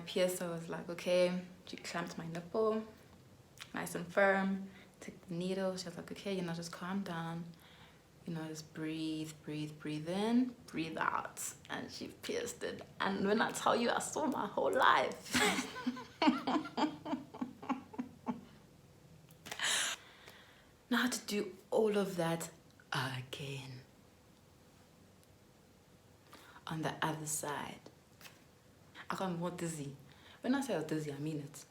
piercer was like, okay, she clamped my nipple nice and firm, took the needle. She was like, okay, you know, just calm down, you know, just breathe, breathe, breathe in, breathe out. And she pierced it. And when I tell you, I saw my whole life. Now to do all of that again on the other side. I got more dizzy. When I say I was dizzy, I mean it.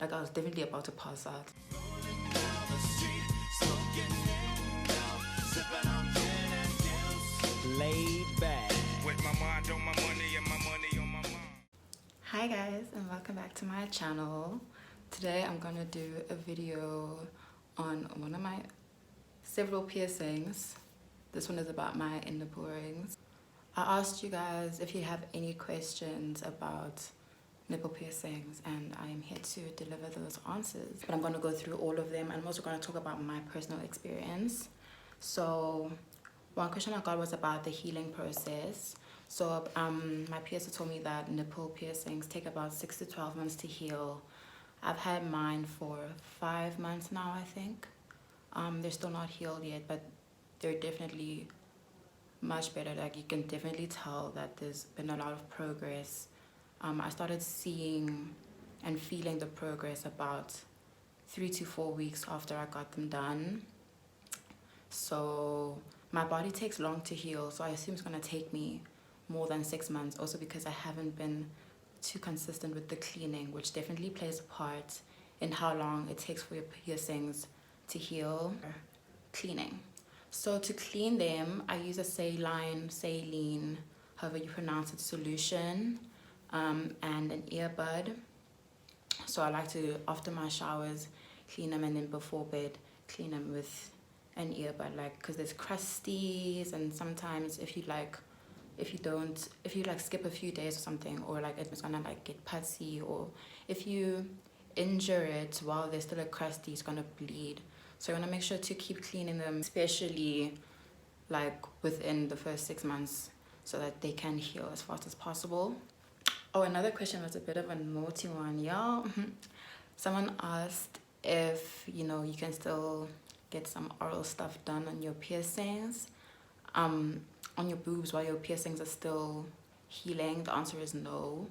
Like I was definitely about to pass out. Laid back. With my mind on my money and my money on my mind. Hi guys, and welcome back to my channel. Today I'm gonna do a video on one of my several piercings. This one is about my nipple rings. I asked you guys if you have any questions about nipple piercings, and I am here to deliver those answers. But I'm going to go through all of them, and I'm also going to talk about my personal experience. So one question I got was about the healing process. So my piercer told me that nipple piercings take about 6 to 12 months to heal. I've had mine for 5 months now, I think. They're still not healed yet, but they're definitely much better. Like you can definitely tell that there's been a lot of progress. I started seeing and feeling the progress about 3 to 4 weeks after I got them done. So my body takes long to heal, so I assume it's gonna take me more than 6 months, also because I haven't been too consistent with the cleaning, which definitely plays a part in how long it takes for your piercings to heal. Cleaning. So to clean them, I use a saline, however you pronounce it, solution, and an earbud. So I like to, after my showers, clean them, and then before bed, clean them with an earbud, like, because there's crusties, and sometimes if you skip a few days or something, or like it's gonna like get pussy, or if you injure it while there's still a crusty, it's gonna bleed. So you want to make sure to keep cleaning them, especially like within the first 6 months, so that they can heal as fast as possible. Oh, another question was a bit of a naughty one, y'all. Someone asked if, you know, you can still get some oral stuff done on your piercings, on your boobs while your piercings are still healing. The answer is no.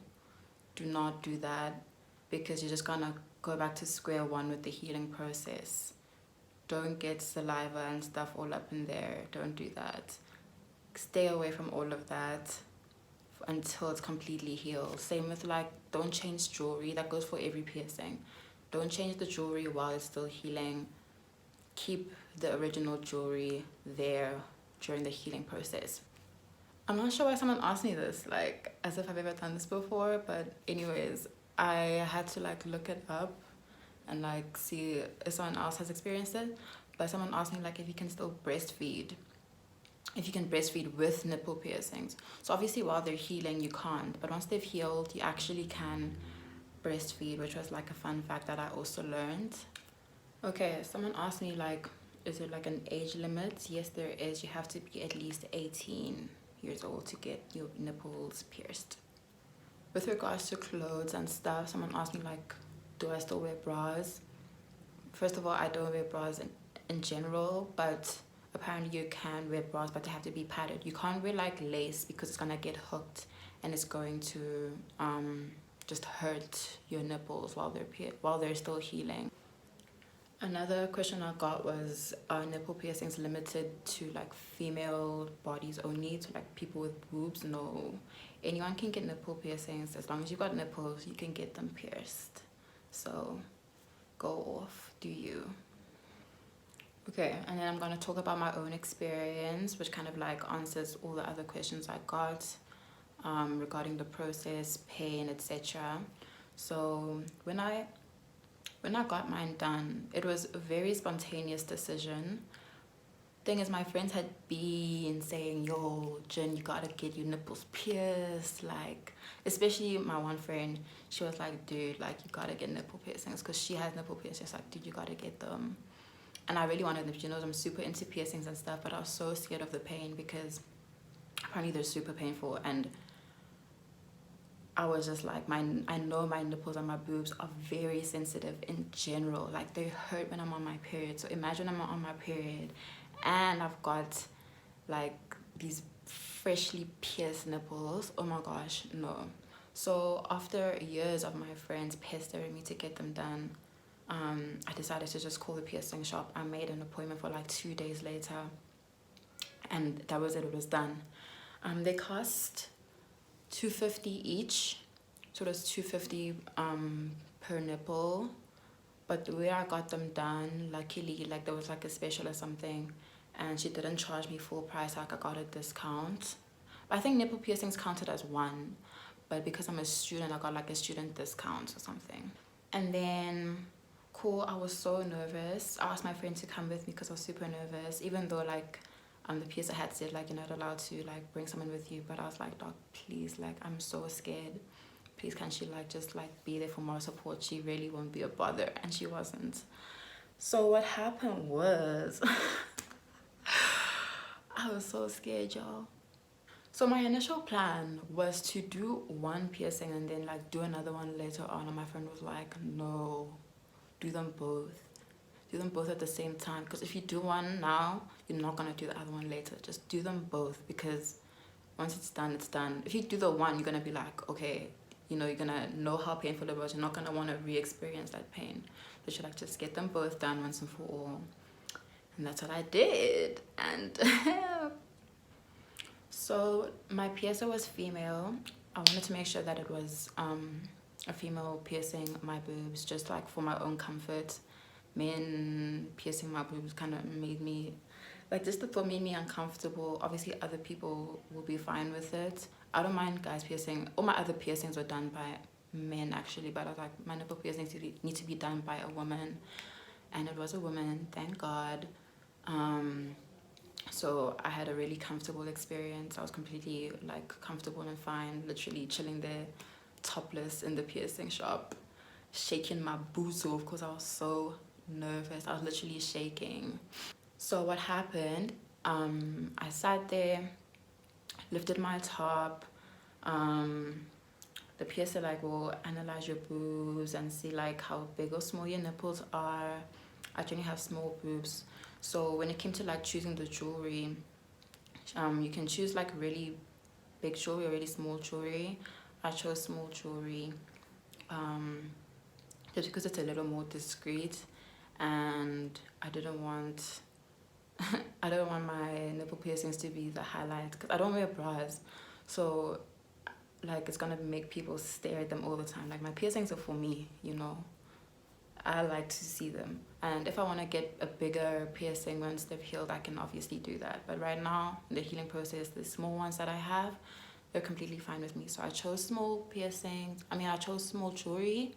Do not do that, because you're just gonna go back to square one with the healing process. Don't get saliva and stuff all up in there. Don't do that. Stay away from all of that until it's completely healed. Same with like, don't change jewelry. That goes for every piercing. Don't change the jewelry while it's still healing. Keep the original jewelry there during the healing process. I'm not sure why someone asked me this, like as if I've ever done this before, but anyways, I had to like look it up and like see if someone else has experienced it. But someone asked me like if you can still breastfeed, if you can breastfeed with nipple piercings. So obviously while they're healing you can't, but once they've healed you actually can breastfeed, which was like a fun fact that I also learned. Okay, someone asked me like, is there like an age limit? Yes, there is. You have to be at least 18 years old to get your nipples pierced. With regards to clothes and stuff, someone asked me like, do I still wear bras? First of all, I don't wear bras in general, but apparently you can wear bras, but they have to be padded. You can't wear like lace, because it's gonna get hooked and it's going to just hurt your nipples while they're still healing. Another question I got was, are nipple piercings limited to like female bodies only, to like people with boobs? No, anyone can get nipple piercings. As long as you've got nipples, you can get them pierced. So go off, do you. Okay, and then I'm going to talk about my own experience, which kind of like answers all the other questions I got regarding the process, pain, etc. So when I got mine done, it was a very spontaneous decision. Thing is, my friends had been saying, yo, Jen, you gotta get your nipples pierced. Like, especially my one friend, she was like, dude, like, you gotta get nipple piercings, because she has nipple piercings. Like, dude, you gotta get them. And I really wanted them. You know, I'm super into piercings and stuff, but I was so scared of the pain, because apparently they're super painful. And I was just like, I know my nipples and my boobs are very sensitive in general. Like, they hurt when I'm on my period. So imagine I'm on my period and I've got like these freshly pierced nipples. Oh my gosh, no. So after years of my friends pestering me to get them done, I decided to just call the piercing shop. I made an appointment for like 2 days later, and that was it. It was done. They cost $250 each, so that's $250 per nipple. But the way I got them done, luckily, like there was like a special or something, and she didn't charge me full price. Like I got a discount. I think nipple piercings counted as one, but because I'm a student, I got like a student discount or something. And then, cool, I was so nervous. I asked my friend to come with me because I was super nervous, even though like the piercer had said like you're not allowed to like bring someone with you. But I was like, doc, please, like I'm so scared. Please, can she like just like be there for more support? She really won't be a bother. And she wasn't. So what happened was I was so scared, y'all. So my initial plan was to do one piercing and then like do another one later on, and my friend was like, no, do them both. Do them both at the same time, because if you do one now, you're not gonna do the other one later. Just do them both, because once it's done, it's done. If you do the one, you're gonna be like, okay, you know, you're gonna know how painful it was. You're not gonna want to re-experience that pain. So you like just get them both done once and for all. And that's what I did. And so my piercer was female. I wanted to make sure that it was a female piercing my boobs, just like for my own comfort. Men piercing my boobs kind of made me, like, just the thought made me uncomfortable. Obviously other people will be fine with it. I don't mind guys piercing. All my other piercings were done by men actually, but I was like, my nipple piercings need to be done by a woman, and it was a woman, thank God. So I had a really comfortable experience. I was completely like comfortable and fine, literally chilling there topless in the piercing shop, shaking my boots off because I was so nervous. I was literally shaking. So what happened, I sat there, lifted my top. The piercer like will analyze your boobs and see like how big or small your nipples are. I generally have small boobs, so when it came to like choosing the jewelry, you can choose like really big jewelry or really small jewelry. I chose small jewelry just because it's a little more discreet, and I didn't want I don't want my nipple piercings to be the highlight because I don't wear bras, so like it's gonna make people stare at them all the time. Like my piercings are for me, you know. I like to see them, and if I want to get a bigger piercing once they've healed, I can obviously do that. But right now, in the healing process, the small ones that I have, they're completely fine with me. So I chose small piercings. I chose small jewelry,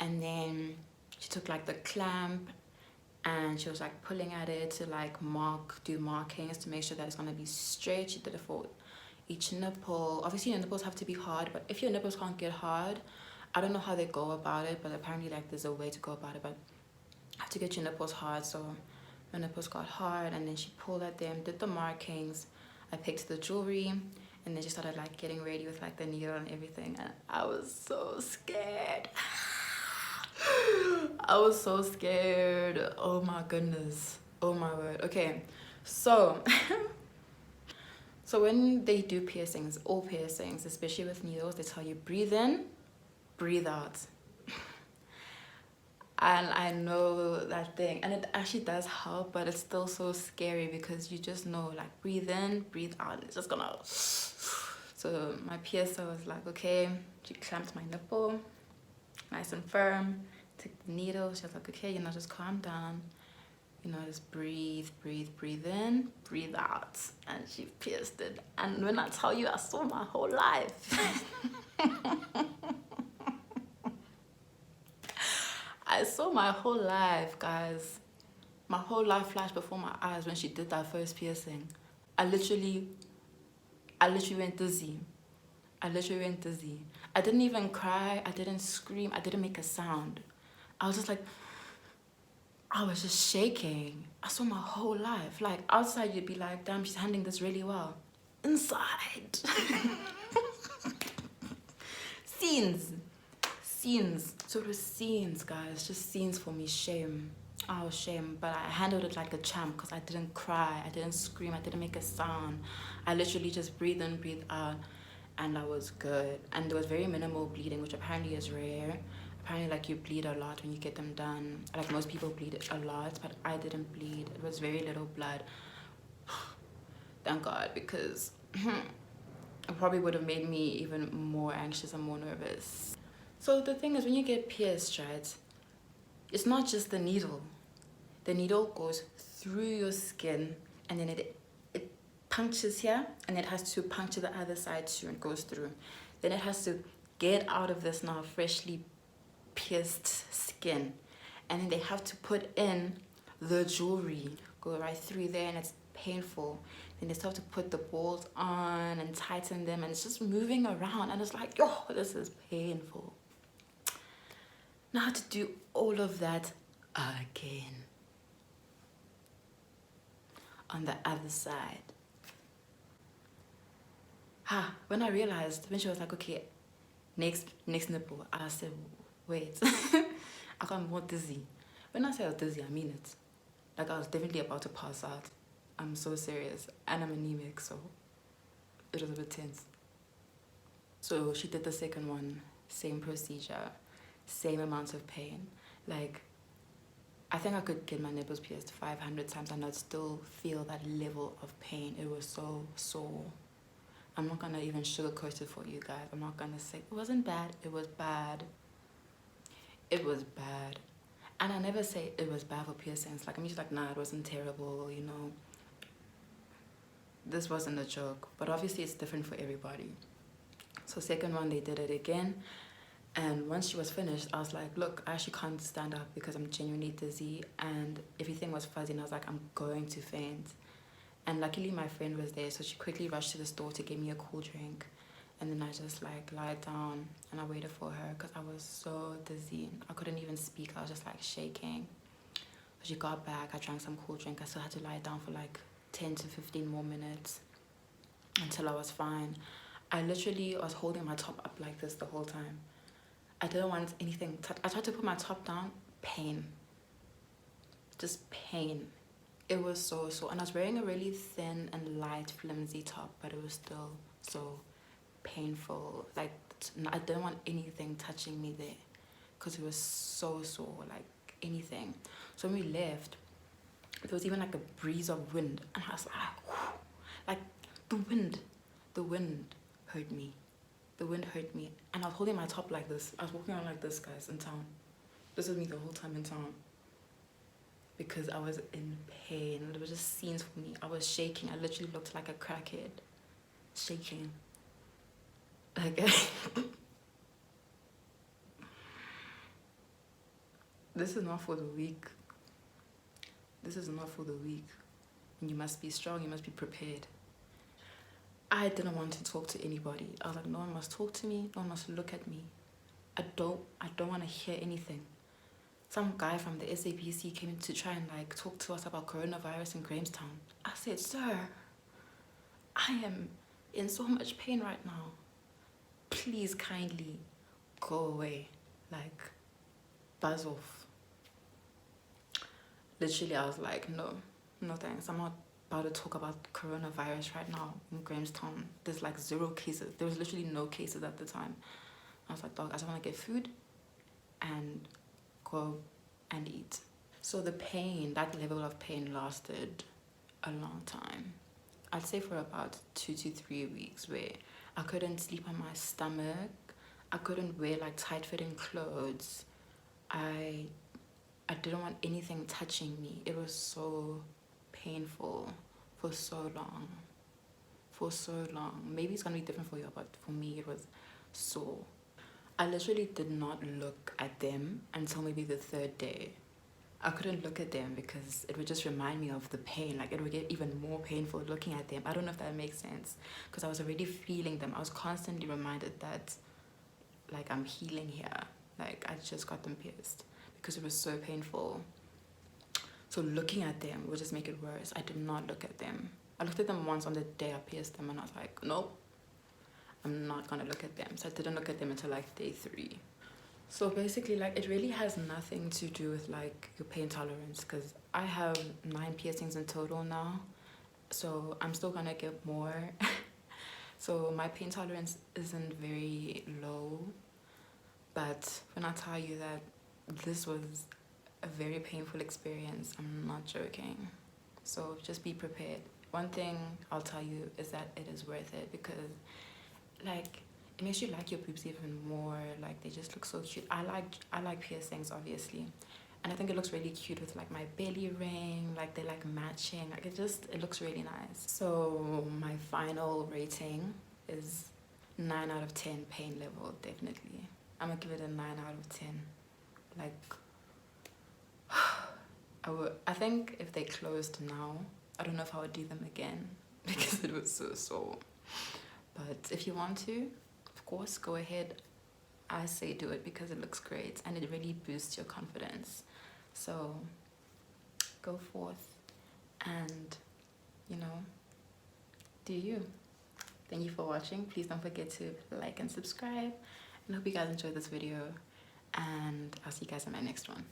and then she took like the clamp and she was like pulling at it to like do markings to make sure that it's gonna be straight. She did it for each nipple. Obviously your nipples have to be hard, but if your nipples can't get hard, I don't know how they go about it, but apparently like there's a way to go about it, but you have to get your nipples hard. So my nipples got hard, and then she pulled at them, did the markings. I picked the jewelry, and then she started like getting ready with like the needle and everything, and I was so scared. I was so scared. Oh my goodness. Oh my word. Okay, so so when they do piercings, all piercings, especially with needles, they tell you breathe in, breathe out. And I know that thing, and it actually does help, but it's still so scary because you just know, like, breathe in, breathe out. It's just gonna. So my piercer was like, okay. She clamped my nipple, nice and firm. Took the needle. She was like, okay, just calm down. Just breathe, breathe, breathe in, breathe out. And she pierced it. And when I tell you, I saw my whole life. I saw my whole life, guys. My whole life flashed before my eyes when she did that first piercing. I literally went dizzy. I didn't even cry. I didn't scream. I didn't make a sound. I was just like, I was just shaking. I saw my whole life. Like, outside, you'd be like, damn, she's handling this really well. Inside. scenes. So it was scenes, guys, just scenes for me. Shame. Oh, shame. But I handled it like a champ because I didn't cry, I didn't scream, I didn't make a sound. I literally just breathed in, breathed out, and I was good. And there was very minimal bleeding, which apparently is rare. Apparently, like, you bleed a lot when you get them done. Like, most people bleed a lot, but I didn't bleed. It was very little blood. Thank God, because it probably would have made me even more anxious and more nervous. So the thing is, when you get pierced, right, it's not just the needle. The needle goes through your skin, and then it punctures here, and it has to puncture the other side too, and goes through. Then it has to get out of this now freshly pierced skin, and then they have to put in the jewelry, go right through there, and it's painful. Then they still have to put the balls on and tighten them, and it's just moving around, and it's like, oh, this is painful. Now to do all of that again on the other side. When I realized, when she was like, okay, next nipple, I said, wait, I got more dizzy. When I say I was dizzy, I mean it. Like, I was definitely about to pass out. I'm so serious, and I'm anemic, so it was a bit tense. So she did the second one, same procedure, same amount of pain. Like, I think I could get my nipples pierced 500 times and I'd still feel that level of pain. It was so sore. I'm not gonna even sugarcoat it for you guys. I'm not gonna say it wasn't bad. It was bad. It was bad. And I never say it was bad for piercings. Like, I'm just like, nah, it wasn't terrible, you know. This wasn't a joke. But obviously it's different for everybody. So second one, they did it again. And once she was finished, I was like, look, I actually can't stand up because I'm genuinely dizzy and everything was fuzzy, and I was like, I'm going to faint. And luckily my friend was there, so she quickly rushed to the store to get me a cool drink. And then I just like lied down and I waited for her because I was so dizzy. I couldn't even speak. I was just like shaking. So she got back, I drank some cool drink. I still had to lie down for like 10 to 15 more minutes until I was fine. I literally was holding my top up like this the whole time. I didn't want anything. I tried to put my top down. Pain. Just pain. It was so sore. And I was wearing a really thin and light, flimsy top, but it was still so painful. Like, I didn't want anything touching me there because it was so sore, like anything. So when we left, there was even like a breeze of wind. And I was like, whew, like the wind hurt me. The wind hurt me, and I was holding my top like this. I was walking around like this, guys, in town. This was me the whole time in town because I was in pain. There were just scenes for me. I was shaking. I literally looked like a crackhead, shaking. Like, this is not for the weak. This is not for the weak. You must be strong. You must be prepared. I didn't want to talk to anybody. I was like, no one must talk to me. No one must look at me. I don't want to hear anything. Some guy from the SABC came in to try and like talk to us about coronavirus in Grahamstown. I said, sir, I am in so much pain right now. Please kindly go away. Like, buzz off. Literally, I was like, no thanks. I'm not about to talk about coronavirus right now in Grahamstown. There's like 0 cases. There was literally no cases at the time. I was like, dog, I just want to get food and go and eat. So the pain, that level of pain lasted a long time. I'd say for about 2 to 3 weeks, where I couldn't sleep on my stomach. I couldn't wear like tight-fitting clothes. I didn't want anything touching me. It was so painful for so long. Maybe it's gonna be different for you, but for me it was sore. I literally did not look at them until maybe the 3rd day. I couldn't look at them because it would just remind me of the pain. Like, it would get even more painful looking at them. I don't know if that makes sense because I was already feeling them. I was constantly reminded that like I'm healing here. Like, I just got them pierced because it was so painful. So looking at them would just make it worse. I did not look at them. I looked at them once on the day I pierced them and I was like, nope. I'm not gonna look at them. So I didn't look at them until like day 3. So basically, like, it really has nothing to do with like your pain tolerance, because I have 9 piercings in total now, so I'm still gonna get more. So my pain tolerance isn't very low, but when I tell you that this was a very painful experience, I'm not joking. So just be prepared. One thing I'll tell you is that it is worth it, because like it makes you like your boobs even more. Like, they just look so cute. I like piercings, obviously, and I think it looks really cute with like my belly ring. Like, they're like matching. Like, it looks really nice. So my final rating is 9 out of 10 pain level. Definitely, I'm gonna give it a 9 out of 10. Like, I think if they closed now, I don't know if I would do them again because it was so sore. But if you want to, of course, go ahead. I say do it because it looks great and it really boosts your confidence. So go forth and, you know, do you. Thank you for watching. Please don't forget to like and subscribe. And I hope you guys enjoyed this video. And I'll see you guys in my next one.